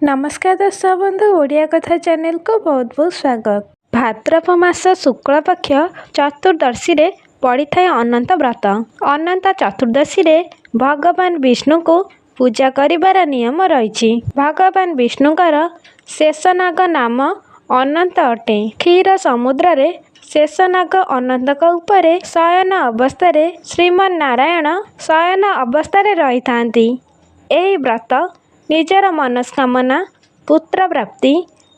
नमस्कार दर्शक बंधु ओडिया कथा चैनल को बहुत बहुत स्वागत। भाद्रव मास शुक्ल पक्ष चतुर्दशी रे पड़ी थाए अनंत व्रत। अनंत चतुर्दशी रे भगवान विष्णु को पूजा करिबार नियम रही। भगवान विष्णुकर शेषनाग नाम अनंत अटे। क्षीर समुद्र रे शेषनाग अनंत उपरे शयन अवस्था श्रीमन नारायण शयन अवस्था रही थांती। एही व्रत निजर मनस्कामना पुत्र प्राप्ति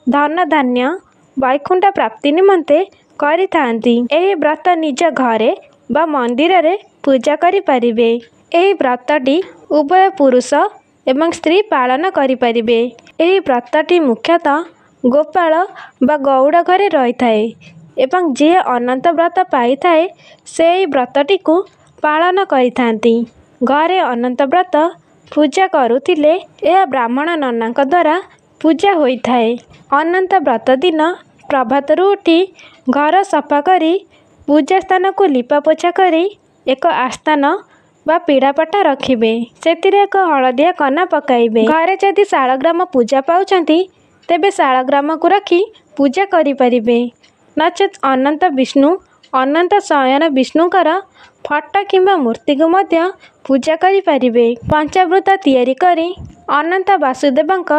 धन धान्य वैकुंठ प्राप्ति निमंते करि थांती। एही व्रत निज घरे बा मंदिर रे पूजा करि परिबे। एही व्रतटी उभय पुरुष एवं स्त्री पालन करि परिबे। एही व्रतटी मुख्यतः गोपाल बा गौड़ घरे रही थाए एवं जे अनंत व्रत पाई थाए सेही व्रतटी को पालन करि थांती। घरे अनंत व्रत पूजा करुथिले यह ब्राह्मण ननांक द्वारा पूजा होइथाए। अनंत व्रत दिन प्रभातरु उठी घर सफा करी पूजा स्थान को लिपा पोछा करी एक आस्थान बा पीड़ापटा रखिबे। सेतिरे एक हलदिया कना पकाइबे। घरे जदि शालग्राम पूजा पाउचंती तेबे शालग्राम को रखी पूजा करि परिबे। नचेत अनंत विष्णु अनंत शयन विष्णुकर फट किंबा मूर्ति को मध्य पूजा करि परिबे। पंचामृत तैयारी करी अनंत वासुदेवंक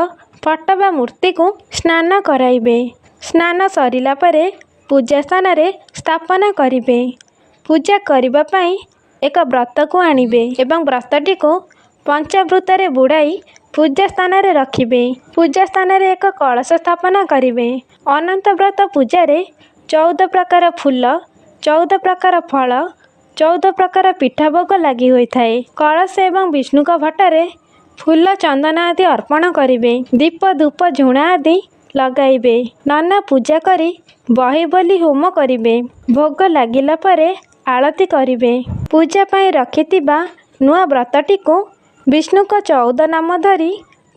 फट बा मूर्ति को स्नान कराइबे। स्नान सरिला परे पूजा स्थान रे स्थापना करिबे। पूजा करिबा पई एक व्रत को आनिबे एवं व्रतटी को पंचामृत रे बुड़ाई पूजा स्थान रे रखिबे। पूजा स्थान रे एक कलश स्थापना करिबे। अनंत व्रत पूजा रे 14 प्रकार फूल 14 प्रकार फल 14 प्रकार पिठा भोग लगी होई थाए। कलश एवं विष्णु का भट्टारे फूल चंदन आदि अर्पण करिबे। दीप धूप झुणा आदि लगाइबे। नाना पूजा करी बही बोली होम करिबे। भोग लागिला परे आरती करिबे। पूजा पाई रखिथिबा नुआ व्रतटी को विष्णु का 14 नाम धरी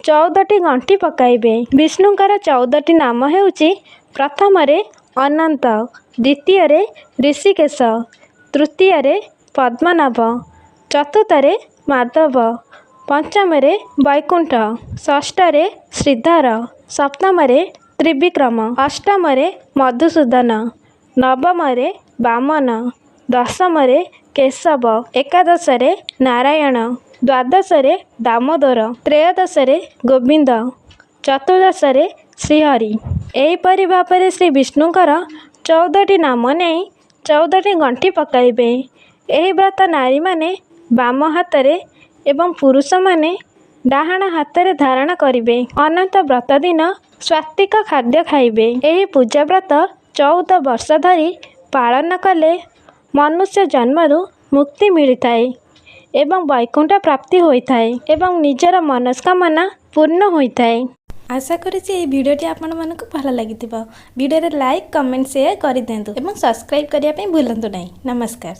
14टी गंठी पकाइबे। विष्णुकर 14टी नाम हेउची प्रथम रे अनंत, द्वितीय रे ऋषिकेश, तृतीय रे पद्मनाभ, चतुर्थ रे माधव, पंचम रे वैकुंठ, षष्ठ रे श्रीधर, सप्तम रे त्रिविक्रम, अष्टम रे मधुसूदन, नवम रे वामन, दशम रे केशव, एकादश रे नारायण, द्वादश रे दामोदर, त्रयोदश रे गोविंद, चतुर्दश रे श्रीहरि। एहीपरि भाବରେ श्री विष्णुकर 14टी नाम नहीं 14टी गंठी पकाइबे। एही व्रत नारी माने बाम हाथरे एवं पुरुष माने डाहाण हाथरे धारण करिबे। अनंत व्रत दिन स्वात्विक खाद्य खाइबे। एही पूजा व्रत 14 वर्ष धरी पालन कले मनुष्य जन्मरू मुक्ति मिलिथाए एवं वैकुंठ प्राप्ति होइथाए एवं निजर मनस्कामना पूर्ण होइथाए। आशा करुँच ये भिडियोटी आपण मानक भल लगी। भिडियो लाइक कमेंट शेयर कर दिंतु एवं सब्सक्राइब करने भूलु नहीं। नमस्कार।